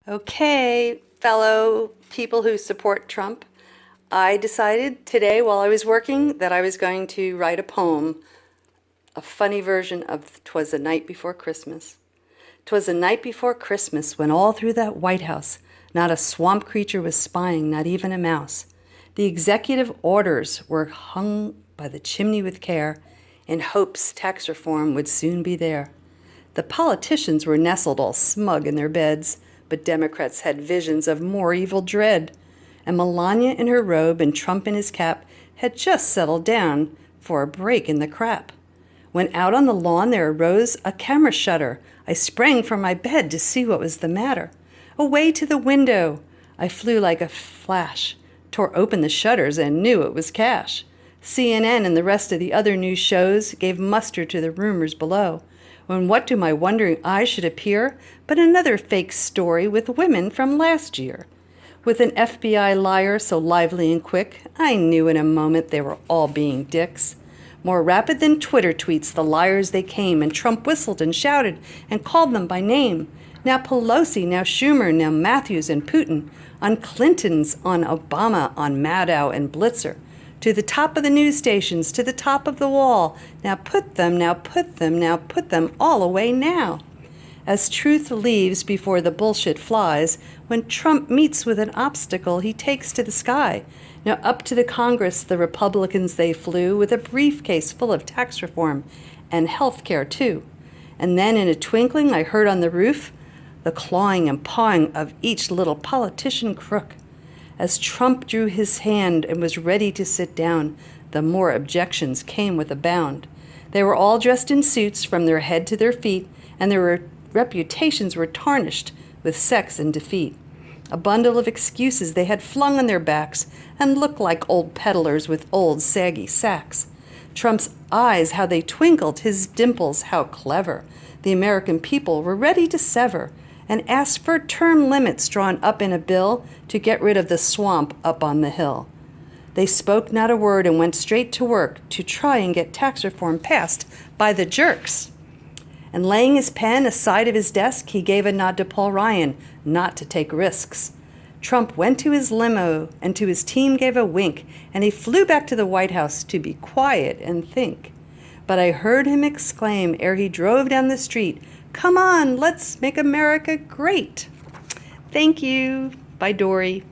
Okay, fellow people who support Trump, I decided today while I was working that I was going to write a poem, a funny version of "'Twas the Night Before Christmas." 'Twas the night before Christmas when all through that White House not a swamp creature was spying, not even a mouse. The executive orders were hung by the chimney with care, in hopes tax reform would soon be there. The politicians were nestled all smug in their beds, but Democrats had visions of more evil dread. And Melania in her robe and Trump in his cap had just settled down for a break in the crap. When out on the lawn there arose a camera shutter, I sprang from my bed to see what was the matter. Away to the window I flew like a flash, tore open the shutters and knew it was cash. CNN and the rest of the other news shows gave muster to the rumors below, when what to my wondering eyes should appear but another fake story with women from last year. With an FBI liar so lively and quick, I knew in a moment they were all being dicks. More rapid than Twitter tweets, the liars they came, and Trump whistled and shouted and called them by name. Now Pelosi, now Schumer, now Matthews and Putin, on Clintons, on Obama, on Maddow and Blitzer. To the top of the news stations, to the top of the wall. Now put them, now put them, now put them all away now. As truth leaves before the bullshit flies, when Trump meets with an obstacle he takes to the sky. Now up to the Congress the Republicans they flew with a briefcase full of tax reform and health care too. And then in a twinkling I heard on the roof the clawing and pawing of each little politician crook. As Trump drew his hand and was ready to sit down, the more objections came with a bound. They were all dressed in suits from their head to their feet, and their reputations were tarnished with sex and defeat. A bundle of excuses they had flung on their backs and looked like old peddlers with old saggy sacks. Trump's eyes, how they twinkled, his dimples, how clever. The American people were ready to sever and asked for term limits drawn up in a bill to get rid of the swamp up on the hill. They spoke not a word and went straight to work to try and get tax reform passed by the jerks. And laying his pen aside of his desk, he gave a nod to Paul Ryan not to take risks. Trump went to his limo and to his team gave a wink, and he flew back to the White House to be quiet and think. But I heard him exclaim ere he drove down the street, "Come on, let's make America great." Thank you. Bye, Dory.